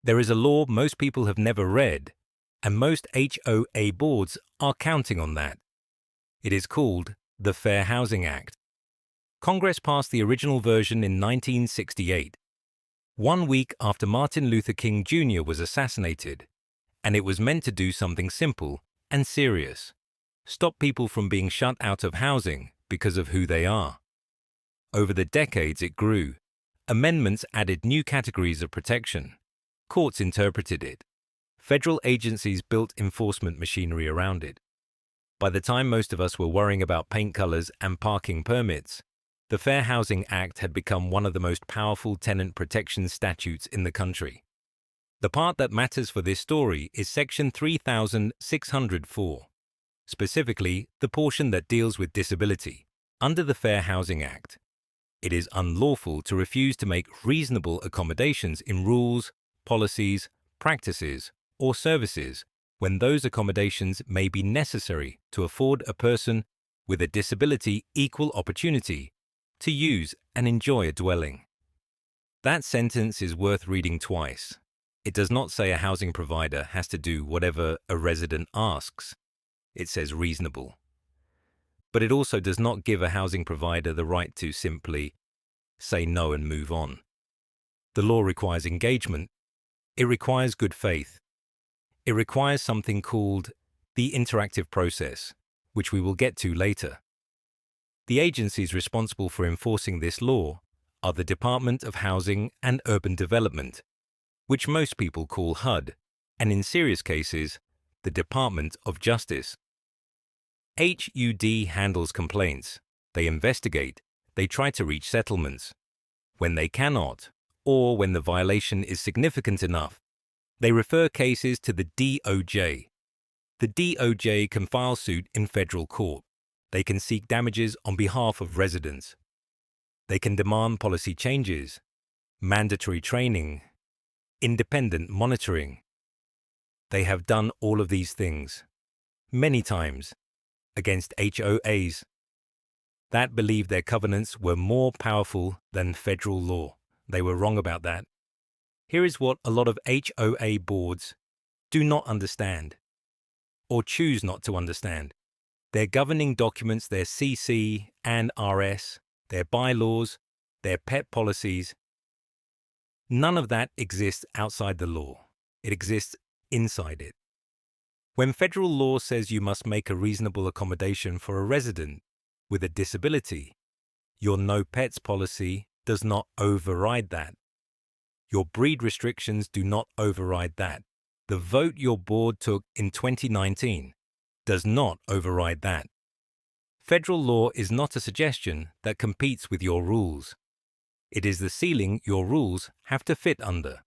There is a law most people have never read, and most HOA boards are counting on that. It is called the Fair Housing Act. Congress passed the original version in 1968, 1 week after Martin Luther King Jr. was assassinated, and it was meant to do something simple and serious: stop people from being shut out of housing because of who they are. Over the decades it grew. Amendments added new categories of protection. Courts interpreted it. Federal agencies built enforcement machinery around it. By the time most of us were worrying about paint colors and parking permits, the Fair Housing Act had become one of the most powerful tenant protection statutes in the country. The part that matters for this story is Section 3604, specifically the portion that deals with disability. Under the Fair Housing Act, it is unlawful to refuse to make reasonable accommodations in rules, policies, practices, or services when those accommodations may be necessary to afford a person with a disability equal opportunity to use and enjoy a dwelling. That sentence is worth reading twice. It does not say a housing provider has to do whatever a resident asks. It says reasonable. But it also does not give a housing provider the right to simply say no and move on. The law requires engagement. It requires good faith. It requires something called the interactive process, which we will get to later. The agencies responsible for enforcing this law are the Department of Housing and Urban Development, which most people call HUD, and in serious cases, the Department of Justice. HUD handles complaints. They investigate. They try to reach settlements. When they cannot, or when the violation is significant enough, they refer cases to the DOJ. The DOJ can file suit in federal court. They can seek damages on behalf of residents. They can demand policy changes, mandatory training, independent monitoring. They have done all of these things, many times, against HOAs that believed their covenants were more powerful than federal law. They were wrong about that. Here is what a lot of HOA boards do not understand, or choose not to understand. Their governing documents, their CC and RS, their bylaws, their pet policies, none of that exists outside the law. It exists inside it. When federal law says you must make a reasonable accommodation for a resident with a disability, your no pets policy does not override that. Your breed restrictions do not override that. The vote your board took in 2019 does not override that. Federal law is not a suggestion that competes with your rules. It is the ceiling your rules have to fit under.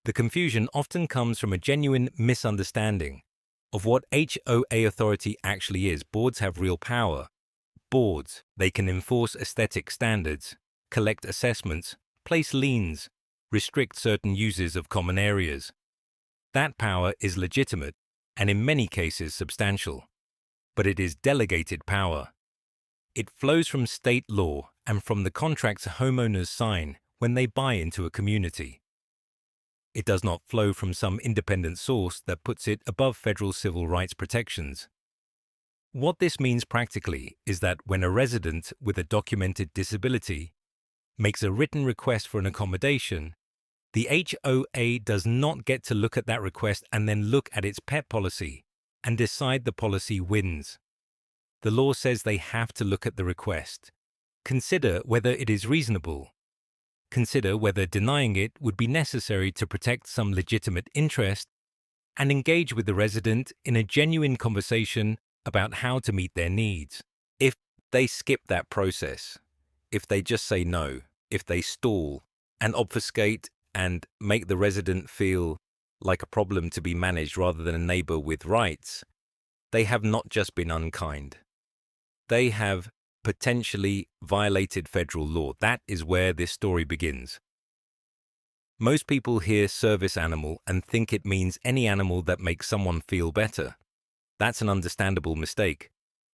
The confusion often comes from a genuine misunderstanding of what HOA authority actually is. Boards have real power. Boards, they can enforce aesthetic standards, collect assessments, place liens, restrict certain uses of common areas. That power is legitimate and in many cases substantial, but it is delegated power. It flows from state law and from the contracts homeowners sign when they buy into a community. It does not flow from some independent source that puts it above federal civil rights protections. What this means practically is that when a resident with a documented disability makes a written request for an accommodation, the HOA does not get to look at that request and then look at its pet policy and decide the policy wins. The law says they have to look at the request, consider whether it is reasonable, consider whether denying it would be necessary to protect some legitimate interest, and engage with the resident in a genuine conversation about how to meet their needs. If they skip that process, if they just say no, if they stall and obfuscate and make the resident feel like a problem to be managed rather than a neighbor with rights, they have not just been unkind. They have potentially violated federal law. That is where this story begins. Most people hear service animal and think it means any animal that makes someone feel better. That's an understandable mistake.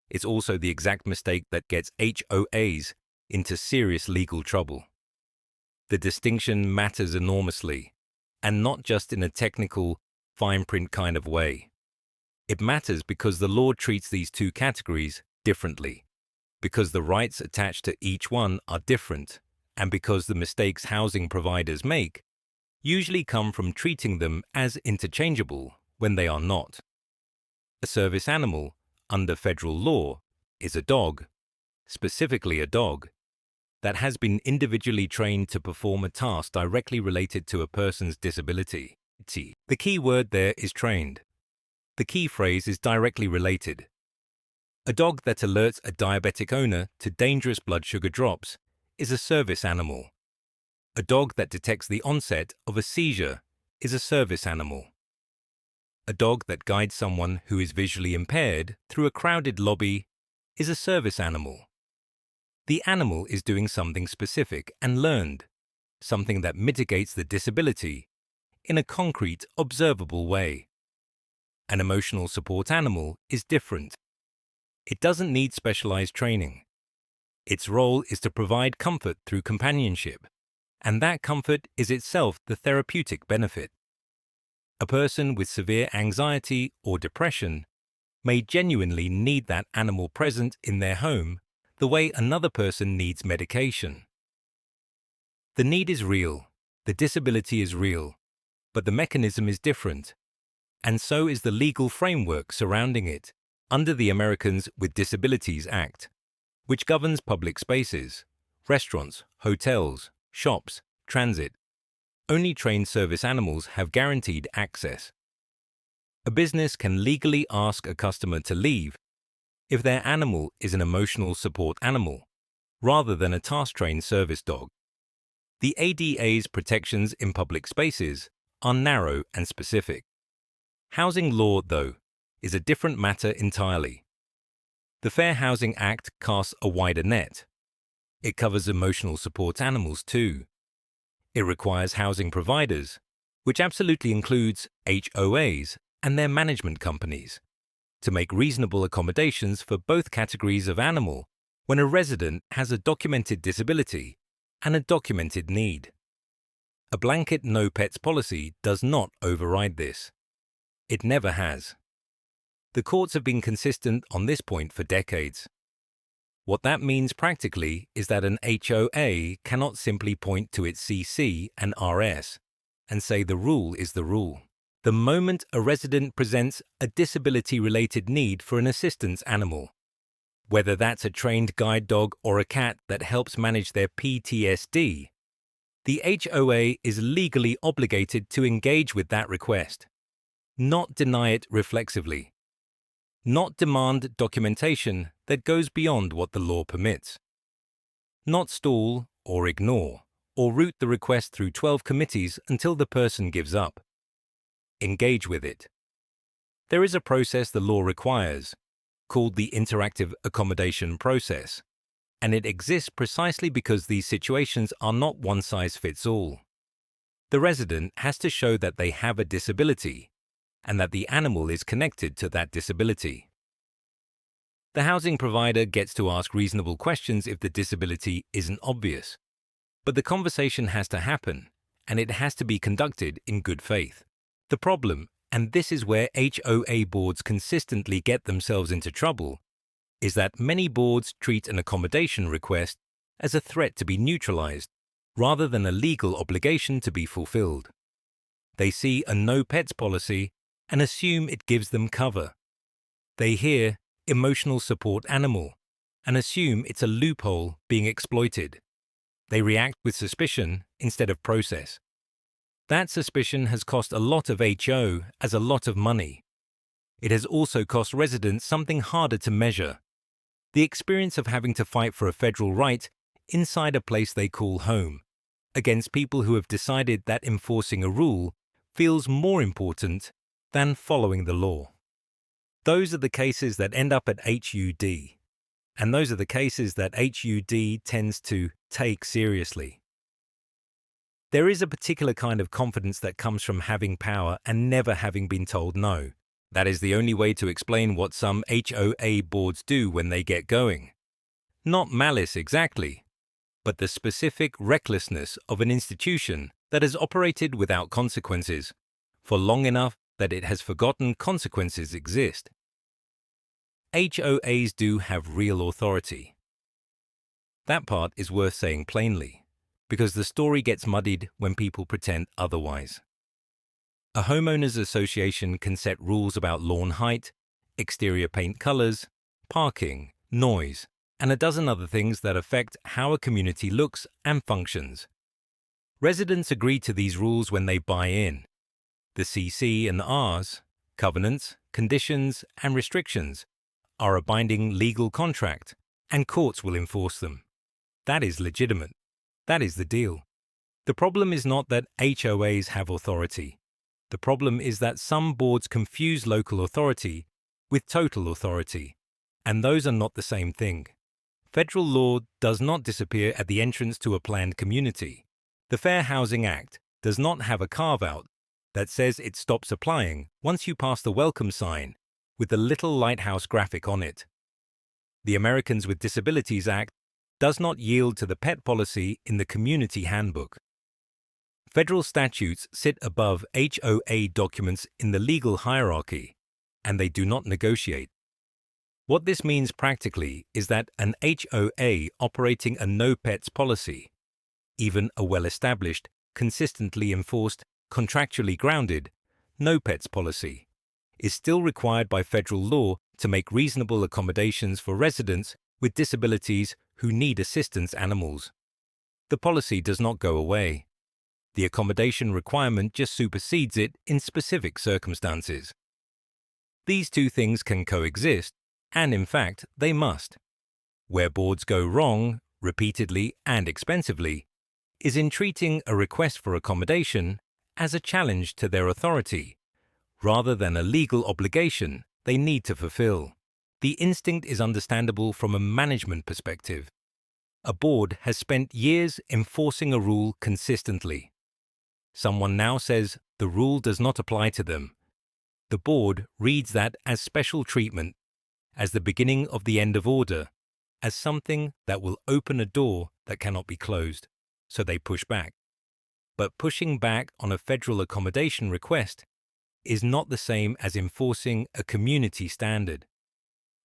It's also the exact mistake that gets HOAs into serious legal trouble. The distinction matters enormously. and not just in a technical, fine print kind of way. It matters because the law treats these two categories differently, because the rights attached to each one are different, and because the mistakes housing providers make usually come from treating them as interchangeable when they are not. A service animal, under federal law, is a dog, specifically a dog, that has been individually trained to perform a task directly related to a person's disability. The key word there is trained. The key phrase is directly related. A dog that alerts a diabetic owner to dangerous blood sugar drops is a service animal. A dog that detects the onset of a seizure is a service animal. A dog that guides someone who is visually impaired through a crowded lobby is a service animal. The animal is doing something specific and learned, something that mitigates the disability in a concrete, observable way. An emotional support animal is different. It doesn't need specialized training. Its role is to provide comfort through companionship, and that comfort is itself the therapeutic benefit. A person with severe anxiety or depression may genuinely need that animal present in their home the way another person needs medication. The need is real, the disability is real, but the mechanism is different, and so is the legal framework surrounding it under the Americans with Disabilities Act, which governs public spaces, restaurants, hotels, shops, transit. Only trained service animals have guaranteed access. A business can legally ask a customer to leave if their animal is an emotional support animal, rather than a task-trained service dog. The ADA's protections in public spaces are narrow and specific. Housing law, though, is a different matter entirely. The Fair Housing Act casts a wider net. It covers emotional support animals too. It requires housing providers, which absolutely includes HOAs and their management companies, to make reasonable accommodations for both categories of animal when a resident has a documented disability and a documented need. A blanket no pets policy does not override this. It never has. The courts have been consistent on this point for decades. What that means practically is that an HOA cannot simply point to its CC and RS and say the rule is the rule. The moment a resident presents a disability-related need for an assistance animal, whether that's a trained guide dog or a cat that helps manage their PTSD, the HOA is legally obligated to engage with that request, not deny it reflexively, not demand documentation that goes beyond what the law permits, not stall or ignore or route the request through 12 committees until the person gives up. Engage with it. There is a process the law requires, called the interactive accommodation process, and it exists precisely because these situations are not one-size-fits-all. The resident has to show that they have a disability and that the animal is connected to that disability. The housing provider gets to ask reasonable questions if the disability isn't obvious, but the conversation has to happen, and it has to be conducted in good faith. The problem, and this is where HOA boards consistently get themselves into trouble, is that many boards treat an accommodation request as a threat to be neutralized rather than a legal obligation to be fulfilled. They see a no pets policy and assume it gives them cover. They hear emotional support animal and assume it's a loophole being exploited. They react with suspicion instead of process. That suspicion has cost a lot of HO as a lot of money. It has also cost residents something harder to measure: the experience of having to fight for a federal right inside a place they call home, against people who have decided that enforcing a rule feels more important than following the law. Those are the cases that end up at HUD, and those are the cases that HUD tends to take seriously. There is a particular kind of confidence that comes from having power and never having been told no. That is the only way to explain what some HOA boards do when they get going. Not malice exactly, but the specific recklessness of an institution that has operated without consequences for long enough that it has forgotten consequences exist. HOAs do have real authority. That part is worth saying plainly, because the story gets muddied when people pretend otherwise. A homeowners association can set rules about lawn height, exterior paint colors, parking, noise, and a dozen other things that affect how a community looks and functions. Residents agree to these rules when they buy in. The CC and Rs, covenants, conditions, and restrictions, are a binding legal contract, and courts will enforce them. That is legitimate. That is the deal. The problem is not that HOAs have authority. The problem is that some boards confuse local authority with total authority, and those are not the same thing. Federal law does not disappear at the entrance to a planned community. The Fair Housing Act does not have a carve-out that says it stops applying once you pass the welcome sign with the little lighthouse graphic on it. The Americans with Disabilities Act does not yield to the pet policy in the Community Handbook. Federal statutes sit above HOA documents in the legal hierarchy, and they do not negotiate. What this means practically is that an HOA operating a no-pets policy, even a well-established, consistently enforced, contractually grounded, no-pets policy, is still required by federal law to make reasonable accommodations for residents with disabilities who need assistance animals. The policy does not go away. The accommodation requirement just supersedes it in specific circumstances. These two things can coexist, and in fact, they must. Where boards go wrong, repeatedly and expensively, is in treating a request for accommodation as a challenge to their authority, rather than a legal obligation they need to fulfill. The instinct is understandable from a management perspective. A board has spent years enforcing a rule consistently. Someone now says the rule does not apply to them. The board reads that as special treatment, as the beginning of the end of order, as something that will open a door that cannot be closed, so they push back. But pushing back on a federal accommodation request is not the same as enforcing a community standard.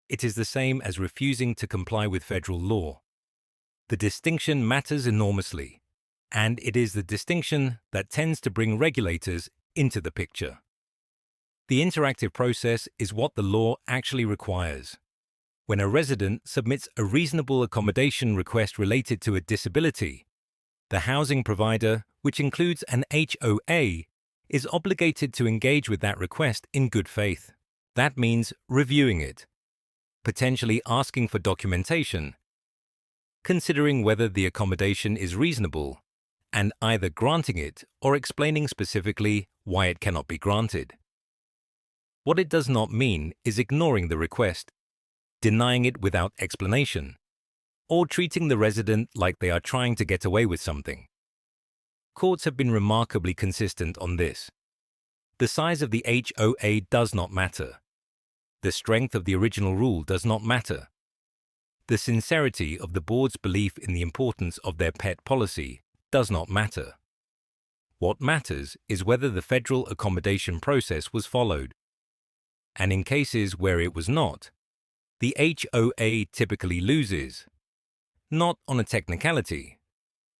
It is the same as refusing to comply with federal law. The distinction matters enormously, and it is the distinction that tends to bring regulators into the picture. The interactive process is what the law actually requires. When a resident submits a reasonable accommodation request related to a disability, the housing provider, which includes an HOA, is obligated to engage with that request in good faith. That means reviewing it, potentially asking for documentation, considering whether the accommodation is reasonable, and either granting it or explaining specifically why it cannot be granted. What it does not mean is ignoring the request, denying it without explanation, or treating the resident like they are trying to get away with something. Courts have been remarkably consistent on this. The size of the HOA does not matter. The strength of the original rule does not matter. The sincerity of the board's belief in the importance of their pet policy does not matter. What matters is whether the federal accommodation process was followed. And in cases where it was not, the HOA typically loses, not on a technicality,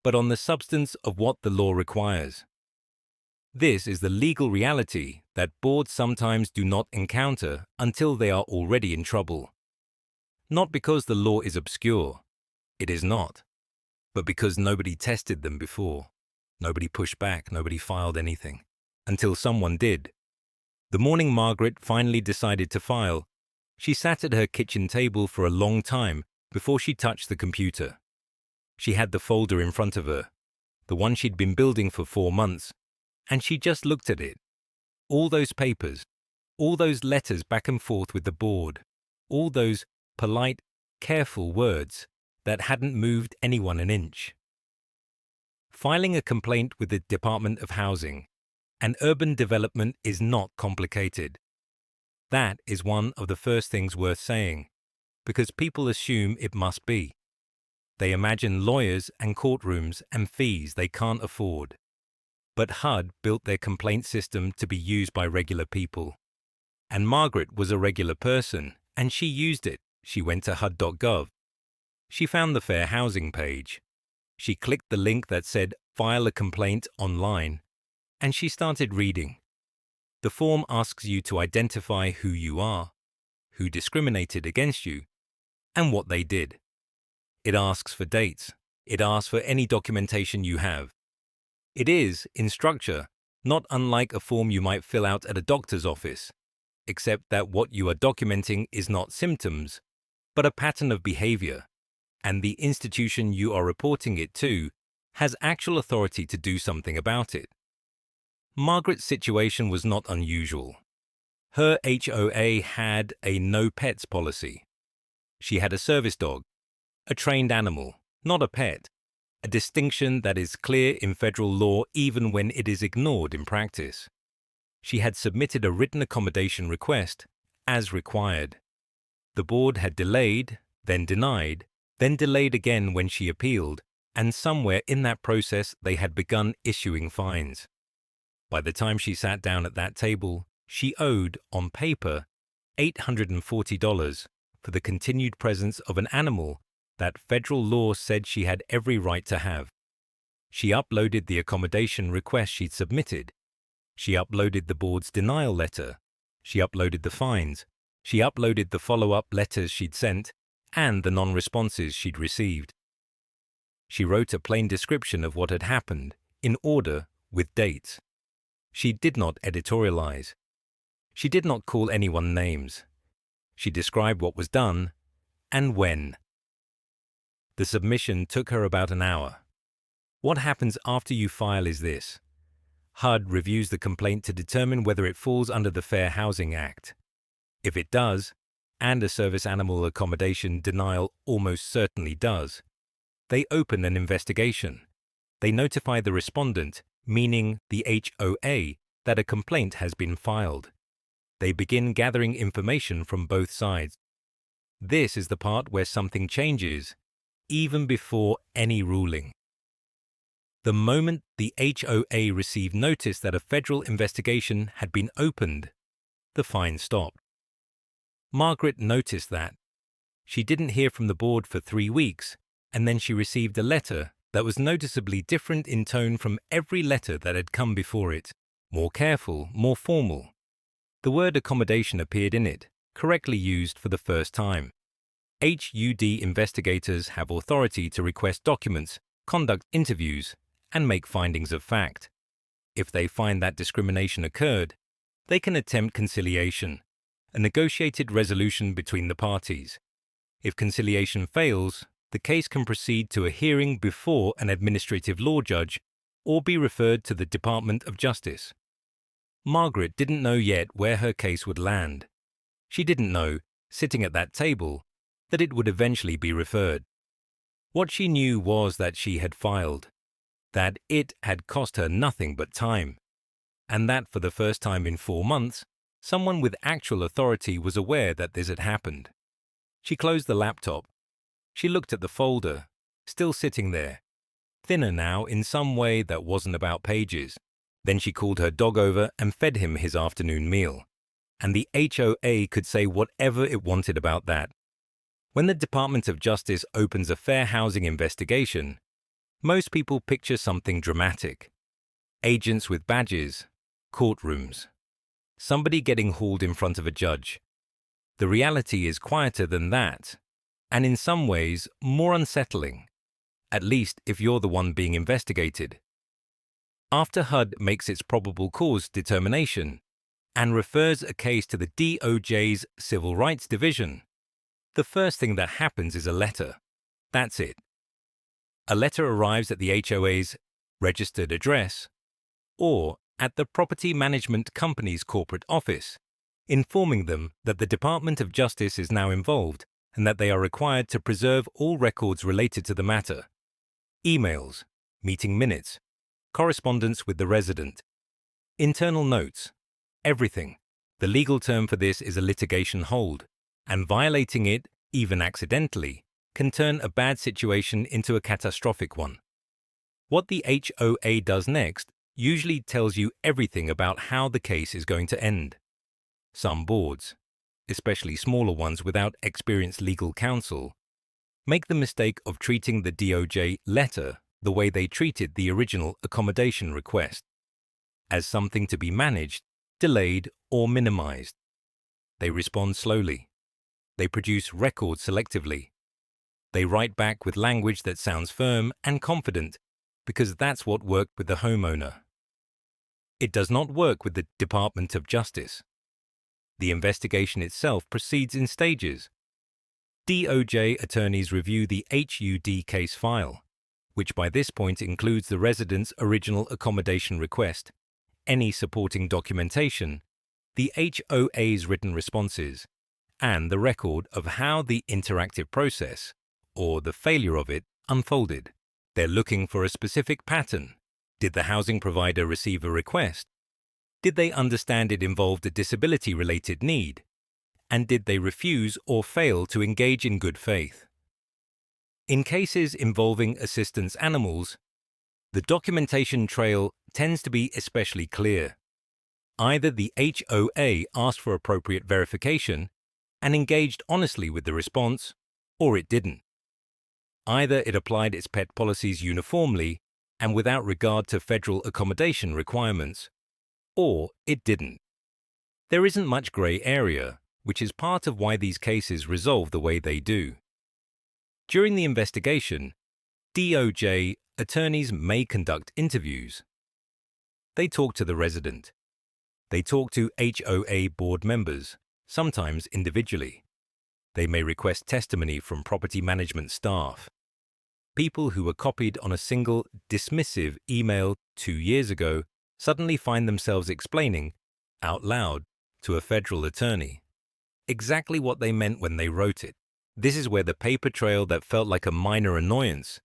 but on the substance of what the law requires. This is the legal reality that boards sometimes do not encounter until they are already in trouble. Not because the law is obscure, it is not, but because nobody tested them before. Nobody pushed back, nobody filed anything, until someone did. The morning Margaret finally decided to file, she sat at her kitchen table for a long time before she touched the computer. She had the folder in front of her, the one she'd been building for 4 months, and she just looked at it. All those papers, all those letters back and forth with the board, all those polite, careful words that hadn't moved anyone an inch. Filing a complaint with the Department of Housing and Urban Development is not complicated. That is one of the first things worth saying, because people assume it must be. They imagine lawyers and courtrooms and fees they can't afford. But HUD built their complaint system to be used by regular people. And Margaret was a regular person, and she used it. She went to HUD.gov. She found the fair housing page. She clicked the link that said "File a complaint online," and she started reading. The form asks you to identify who you are, who discriminated against you, and what they did. It asks for dates. It asks for any documentation you have. It is, in structure, not unlike a form you might fill out at a doctor's office, except that what you are documenting is not symptoms, but a pattern of behavior, and the institution you are reporting it to has actual authority to do something about it. Margaret's situation was not unusual. Her HOA had a no pets policy. She had a service dog, a trained animal, not a pet, a distinction that is clear in federal law even when it is ignored in practice. She had submitted a written accommodation request as required. The board had delayed, then denied, then delayed again when she appealed, and somewhere in that process they had begun issuing fines. By the time she sat down at that table, she owed, on paper, $840 for the continued presence of an animal that federal law said she had every right to have. She uploaded the accommodation request she'd submitted. She uploaded the board's denial letter. She uploaded the fines. She uploaded the follow-up letters she'd sent and the non-responses she'd received. She wrote a plain description of what had happened, in order, with dates. She did not editorialize. She did not call anyone names. She described what was done and when. The submission took her about an hour. What happens after you file is this. HUD reviews the complaint to determine whether it falls under the Fair Housing Act. If it does, and a service animal accommodation denial almost certainly does, they open an investigation. They notify the respondent, meaning the HOA, that a complaint has been filed. They begin gathering information from both sides. This is the part where something changes, even before any ruling. The moment the HOA received notice that a federal investigation had been opened, the fine stopped. Margaret noticed that. She didn't hear from the board for 3 weeks, and then she received a letter that was noticeably different in tone from every letter that had come before it, more careful, more formal. The word accommodation appeared in it, correctly used for the first time. HUD investigators have authority to request documents, conduct interviews, and make findings of fact. If they find that discrimination occurred, they can attempt conciliation, a negotiated resolution between the parties. If conciliation fails, the case can proceed to a hearing before an administrative law judge or be referred to the Department of Justice. Margaret didn't know yet where her case would land. She didn't know, sitting at that table, that it would eventually be referred. What she knew was that she had filed, that it had cost her nothing but time, and that for the first time in 4 months, someone with actual authority was aware that this had happened. She closed the laptop. She looked at the folder, still sitting there, thinner now in some way that wasn't about pages. Then she called her dog over and fed him his afternoon meal. And the HOA could say whatever it wanted about that. When the Department of Justice opens a fair housing investigation, most people picture something dramatic. Agents with badges, courtrooms, somebody getting hauled in front of a judge. The reality is quieter than that, and in some ways more unsettling, at least if you're the one being investigated. After HUD makes its probable cause determination and refers a case to the DOJ's Civil Rights Division, the first thing that happens is a letter. That's it. A letter arrives at the HOA's registered address or at the Property Management Company's corporate office, informing them that the Department of Justice is now involved and that they are required to preserve all records related to the matter. Emails, meeting minutes, correspondence with the resident, internal notes, everything. The legal term for this is a litigation hold, and violating it, even accidentally, can turn a bad situation into a catastrophic one. What the HOA does next usually tells you everything about how the case is going to end. Some boards, especially smaller ones without experienced legal counsel, make the mistake of treating the DOJ letter the way they treated the original accommodation request, as something to be managed, delayed, or minimized. They respond slowly. They produce records selectively. They write back with language that sounds firm and confident because that's what worked with the homeowner. It does not work with the Department of Justice. The investigation itself proceeds in stages. DOJ attorneys review the HUD case file, which by this point includes the resident's original accommodation request, any supporting documentation, the HOA's written responses, and the record of how the interactive process, or the failure of it, unfolded. They're looking for a specific pattern. Did the housing provider receive a request? Did they understand it involved a disability-related need? And did they refuse or fail to engage in good faith? In cases involving assistance animals, the documentation trail tends to be especially clear. Either the HOA asked for appropriate verification and engaged honestly with the response, or it didn't. Either it applied its pet policies uniformly and without regard to federal accommodation requirements, or it didn't. There isn't much gray area, which is part of why these cases resolve the way they do. During the investigation, DOJ attorneys may conduct interviews. They talk to the resident. They talk to HOA board members, sometimes individually. They may request testimony from property management staff. People who were copied on a single dismissive email 2 years ago suddenly find themselves explaining, out loud, to a federal attorney, exactly what they meant when they wrote it. This is where the paper trail that felt like a minor annoyance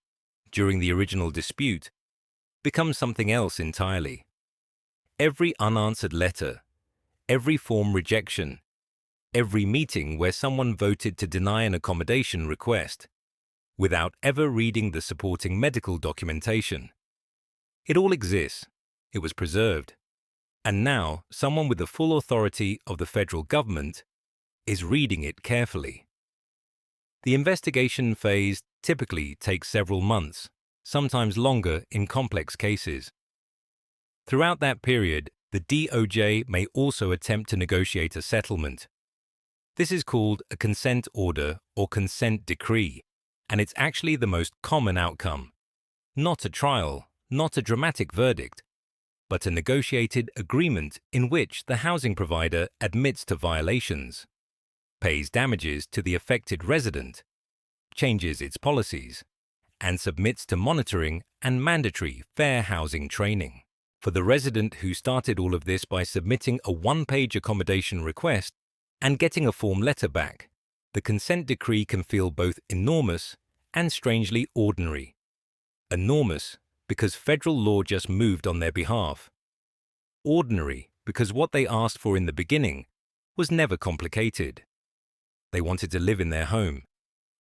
during the original dispute becomes something else entirely. Every unanswered letter, every form rejection, every meeting where someone voted to deny an accommodation request without ever reading the supporting medical documentation. It all exists. It was preserved. And now someone with the full authority of the federal government is reading it carefully. The investigation phase typically takes several months, sometimes longer in complex cases. Throughout that period, the DOJ may also attempt to negotiate a settlement. This is called a consent order or consent decree, and it's actually the most common outcome. Not a trial, not a dramatic verdict, but a negotiated agreement in which the housing provider admits to violations, pays damages to the affected resident, changes its policies, and submits to monitoring and mandatory fair housing training. For the resident who started all of this by submitting a one-page accommodation request and getting a form letter back, the consent decree can feel both enormous and strangely ordinary. Enormous because federal law just moved on their behalf. Ordinary because what they asked for in the beginning was never complicated. They wanted to live in their home,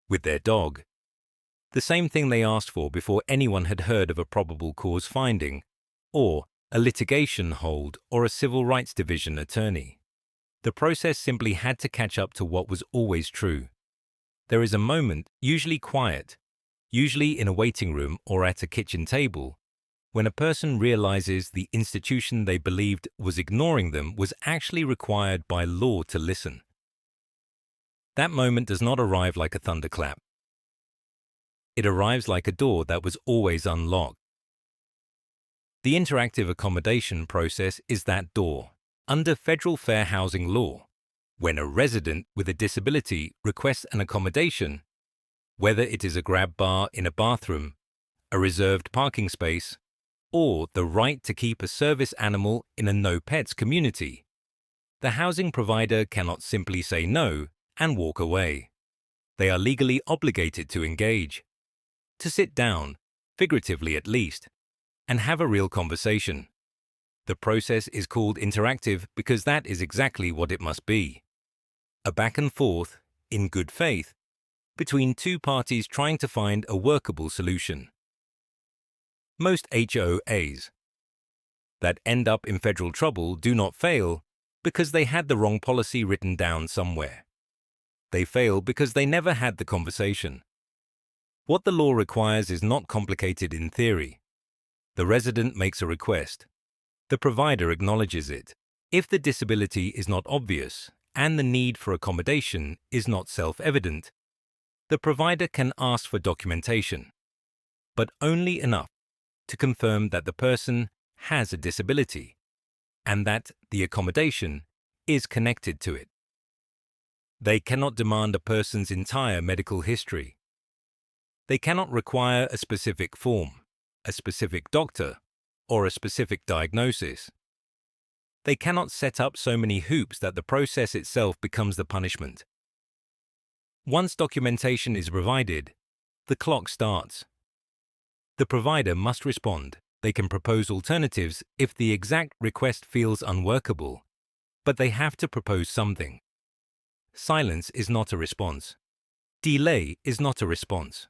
with their dog. The same thing they asked for before anyone had heard of a probable cause finding, or a litigation hold or a civil rights division attorney. The process simply had to catch up to what was always true. There is a moment, usually quiet, usually in a waiting room or at a kitchen table, when a person realizes the institution they believed was ignoring them was actually required by law to listen. That moment does not arrive like a thunderclap. It arrives like a door that was always unlocked. The interactive accommodation process is that door. Under federal fair housing law, when a resident with a disability requests an accommodation, whether it is a grab bar in a bathroom, a reserved parking space, or the right to keep a service animal in a no-pets community, the housing provider cannot simply say no and walk away. They are legally obligated to engage, to sit down, figuratively at least, and have a real conversation. The process is called interactive because that is exactly what it must be. A back and forth, in good faith, between two parties trying to find a workable solution. Most HOAs, that end up in federal trouble do not fail because they had the wrong policy written down somewhere. They fail because they never had the conversation. What the law requires is not complicated in theory. The resident makes a request. The provider acknowledges it. If the disability is not obvious and the need for accommodation is not self-evident, the provider can ask for documentation, but only enough to confirm that the person has a disability and that the accommodation is connected to it. They cannot demand a person's entire medical history. They cannot require a specific form, a specific doctor, or a specific diagnosis. They cannot set up so many hoops that the process itself becomes the punishment. Once documentation is provided, the clock starts. The provider must respond. They can propose alternatives if the exact request feels unworkable, but they have to propose something. Silence is not a response. Delay is not a response.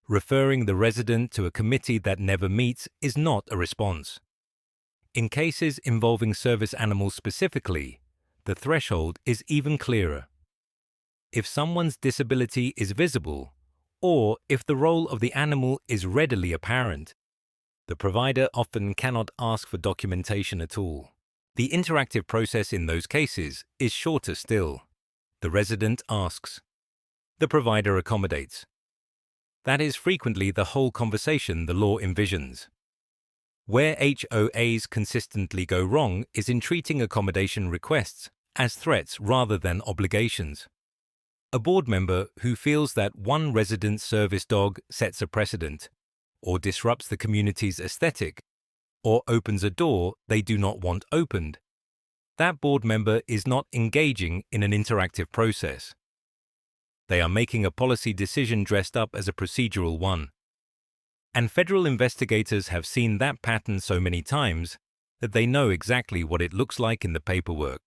Referring the resident to a committee that never meets is not a response. In cases involving service animals specifically, the threshold is even clearer. If someone's disability is visible, or if the role of the animal is readily apparent, the provider often cannot ask for documentation at all. The interactive process in those cases is shorter still. The resident asks. The provider accommodates. That is frequently the whole conversation the law envisions. Where HOAs consistently go wrong is in treating accommodation requests as threats rather than obligations. A board member who feels that one resident's service dog sets a precedent, or disrupts the community's aesthetic, or opens a door they do not want opened, that board member is not engaging in an interactive process. They are making a policy decision dressed up as a procedural one. And federal investigators have seen that pattern so many times that they know exactly what it looks like in the paperwork.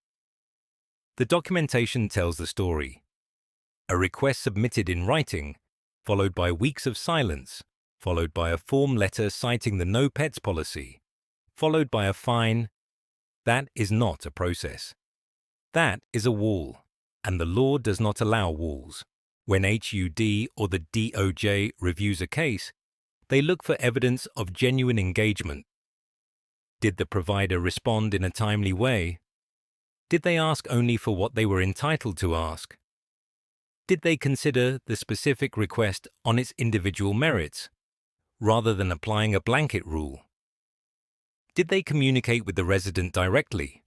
The documentation tells the story. A request submitted in writing, followed by weeks of silence, followed by a form letter citing the no pets policy, followed by a fine. That is not a process. That is a wall, and the law does not allow walls. When HUD or the DOJ reviews a case, they look for evidence of genuine engagement. Did the provider respond in a timely way? Did they ask only for what they were entitled to ask? Did they consider the specific request on its individual merits, rather than applying a blanket rule? Did they communicate with the resident directly?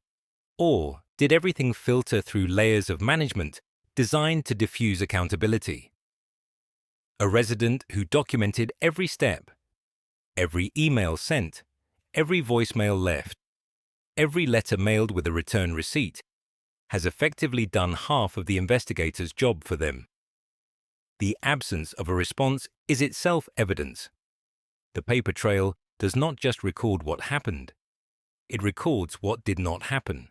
Or did everything filter through layers of management designed to diffuse accountability? A resident who documented every step, every email sent, every voicemail left, every letter mailed with a return receipt, has effectively done half of the investigator's job for them. The absence of a response is itself evidence. The paper trail does not just record what happened, it records what did not happen.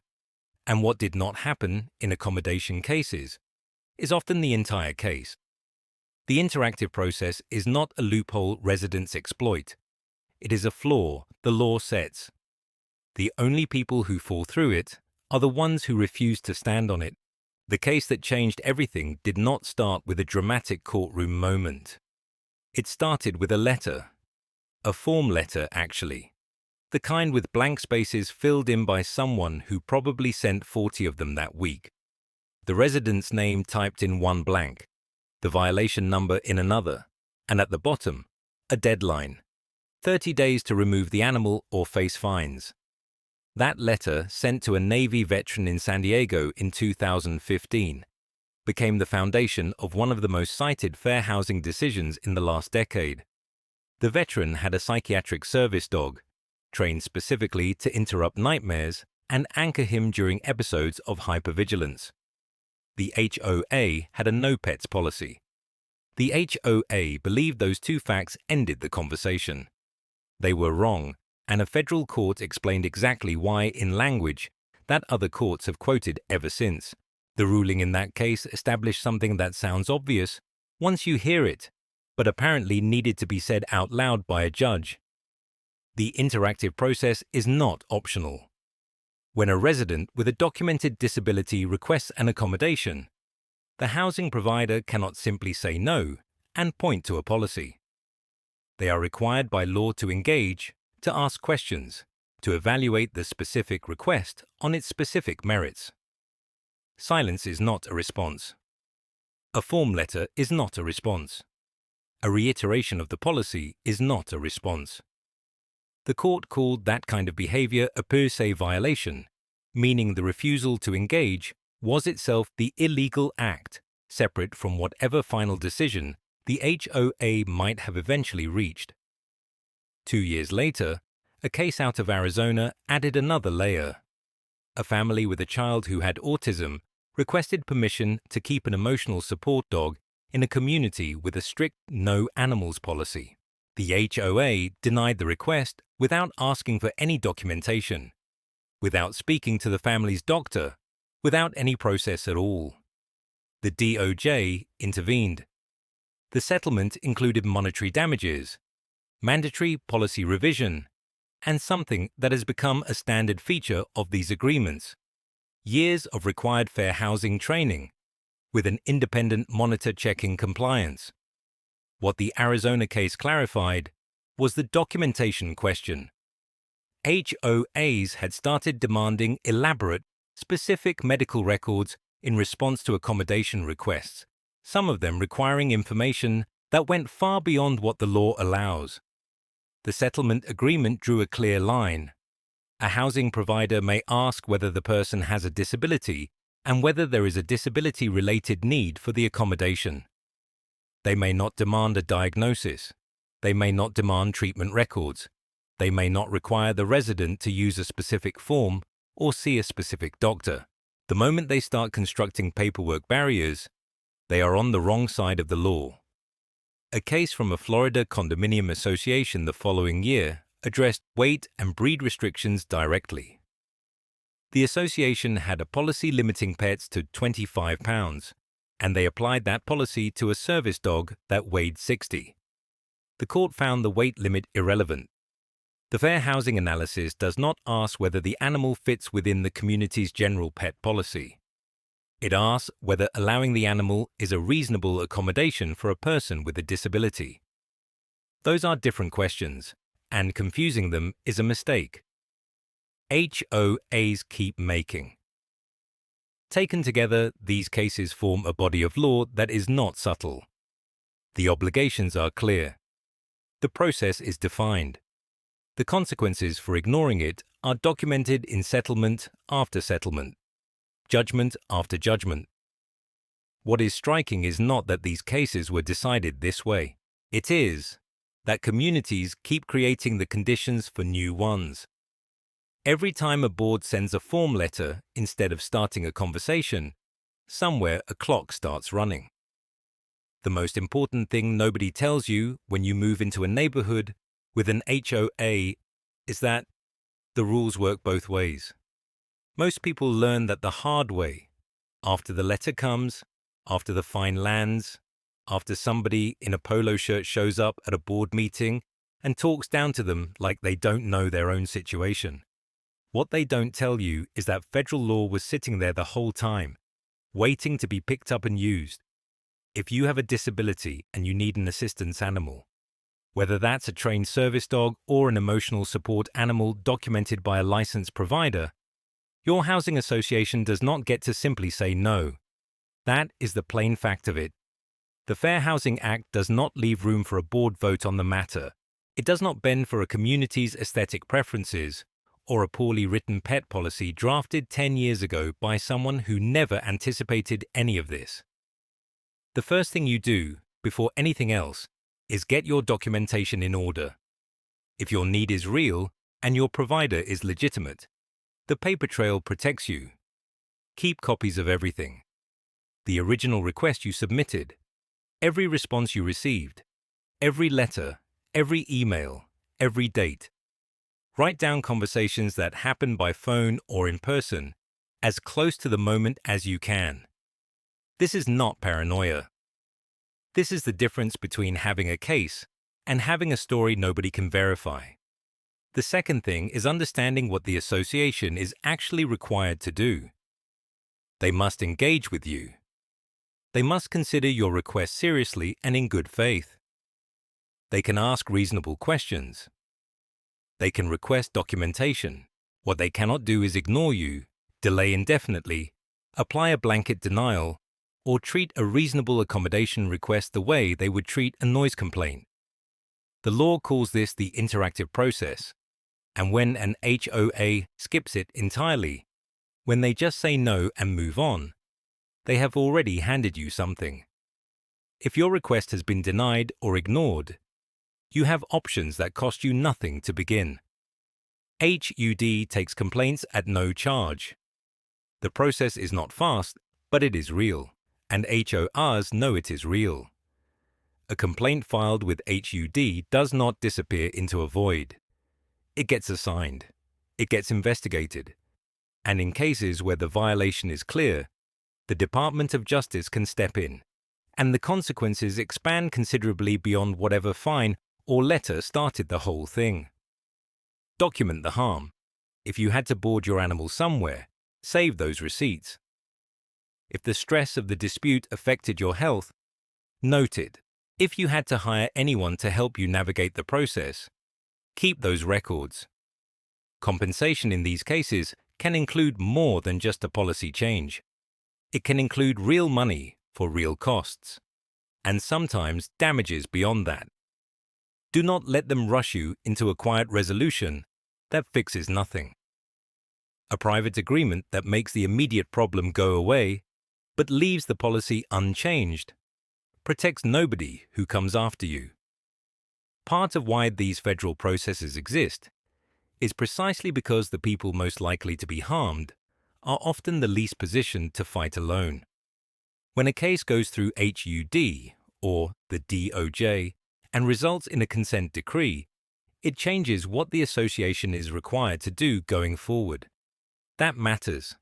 And what did not happen in accommodation cases is often the entire case. The interactive process is not a loophole residents exploit. It is a flaw the law sets. The only people who fall through it are the ones who refuse to stand on it. The case that changed everything did not start with a dramatic courtroom moment. It started with a letter. A form letter, actually. The kind with blank spaces filled in by someone who probably sent 40 of them that week. The resident's name typed in one blank, the violation number in another, and at the bottom, a deadline. 30 days to remove the animal or face fines. That letter, sent to a Navy veteran in San Diego in 2015, became the foundation of one of the most cited fair housing decisions in the last decade. The veteran had a psychiatric service dog, trained specifically to interrupt nightmares and anchor him during episodes of hypervigilance. The HOA had a no pets policy. The HOA believed those two facts ended the conversation. They were wrong, and a federal court explained exactly why in language that other courts have quoted ever since. The ruling in that case established something that sounds obvious once you hear it, but apparently needed to be said out loud by a judge. The interactive process is not optional. When a resident with a documented disability requests an accommodation, the housing provider cannot simply say no and point to a policy. They are required by law to engage, to ask questions, to evaluate the specific request on its specific merits. Silence is not a response. A form letter is not a response. A reiteration of the policy is not a response. The court called that kind of behavior a per se violation, meaning the refusal to engage was itself the illegal act, separate from whatever final decision the HOA might have eventually reached. 2 years later, a case out of Arizona added another layer. A family with a child who had autism requested permission to keep an emotional support dog in a community with a strict no animals policy. The HOA denied the request without asking for any documentation, without speaking to the family's doctor, without any process at all. The DOJ intervened. The settlement included monetary damages, mandatory policy revision, and something that has become a standard feature of these agreements: years of required fair housing training, with an independent monitor checking compliance. What the Arizona case clarified was the documentation question. HOAs had started demanding elaborate, specific medical records in response to accommodation requests, some of them requiring information that went far beyond what the law allows. The settlement agreement drew a clear line. A housing provider may ask whether the person has a disability and whether there is a disability-related need for the accommodation. They may not demand a diagnosis. They may not demand treatment records. They may not require the resident to use a specific form or see a specific doctor. The moment they start constructing paperwork barriers, they are on the wrong side of the law. A case from a Florida condominium association the following year addressed weight and breed restrictions directly. The association had a policy limiting pets to 25 pounds, and they applied that policy to a service dog that weighed 60. The court found the weight limit irrelevant. The fair housing analysis does not ask whether the animal fits within the community's general pet policy. It asks whether allowing the animal is a reasonable accommodation for a person with a disability. Those are different questions, and confusing them is a mistake. HOAs keep making. Taken together, these cases form a body of law that is not subtle. The obligations are clear. The process is defined. The consequences for ignoring it are documented in settlement after settlement, judgment after judgment. What is striking is not that these cases were decided this way. It is that communities keep creating the conditions for new ones. Every time a board sends a form letter instead of starting a conversation, somewhere a clock starts running. The most important thing nobody tells you when you move into a neighborhood with an HOA is that the rules work both ways. Most people learn that the hard way, after the letter comes, after the fine lands, after somebody in a polo shirt shows up at a board meeting and talks down to them like they don't know their own situation. What they don't tell you is that federal law was sitting there the whole time, waiting to be picked up and used. If you have a disability and you need an assistance animal, whether that's a trained service dog or an emotional support animal documented by a licensed provider, your housing association does not get to simply say no. That is the plain fact of it. The Fair Housing Act does not leave room for a board vote on the matter. It does not bend for a community's aesthetic preferences or a poorly written pet policy drafted 10 years ago by someone who never anticipated any of this. The first thing you do, before anything else, is get your documentation in order. If your need is real and your provider is legitimate, the paper trail protects you. Keep copies of everything. The original request you submitted, every response you received, every letter, every email, every date. Write down conversations that happen by phone or in person, as close to the moment as you can. This is not paranoia. This is the difference between having a case and having a story nobody can verify. The second thing is understanding what the association is actually required to do. They must engage with you. They must consider your request seriously and in good faith. They can ask reasonable questions. They can request documentation. What they cannot do is ignore you, delay indefinitely, apply a blanket denial, or treat a reasonable accommodation request the way they would treat a noise complaint. The law calls this the interactive process, and when an HOA skips it entirely, when they just say no and move on, they have already handed you something. If your request has been denied or ignored, you have options that cost you nothing to begin. HUD takes complaints at no charge. The process is not fast, but it is real, and HORs know it is real. A complaint filed with HUD does not disappear into a void. It gets assigned. It gets investigated. And in cases where the violation is clear, the Department of Justice can step in, and the consequences expand considerably beyond whatever fine or letter started the whole thing. Document the harm. If you had to board your animal somewhere, save those receipts. If the stress of the dispute affected your health, note it. If you had to hire anyone to help you navigate the process, keep those records. Compensation in these cases can include more than just a policy change. It can include real money for real costs, and sometimes damages beyond that. Do not let them rush you into a quiet resolution that fixes nothing. A private agreement that makes the immediate problem go away, but leaves the policy unchanged, protects nobody who comes after you. Part of why these federal processes exist is precisely because the people most likely to be harmed are often the least positioned to fight alone. When a case goes through HUD, or the DOJ, and results in a consent decree, it changes what the association is required to do going forward. That matters.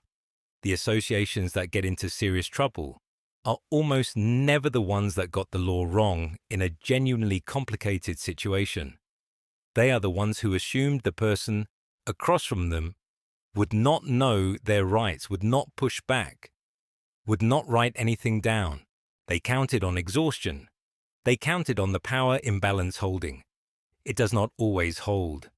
The associations that get into serious trouble are almost never the ones that got the law wrong in a genuinely complicated situation. They are the ones who assumed the person across from them would not know their rights, would not push back, would not write anything down. They counted on exhaustion. They counted on the power imbalance holding. It does not always hold.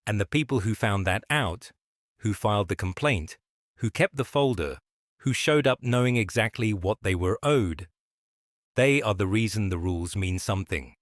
And the people who found that out, who filed the complaint, who kept the folder, who showed up knowing exactly what they were owed, they are the reason the rules mean something.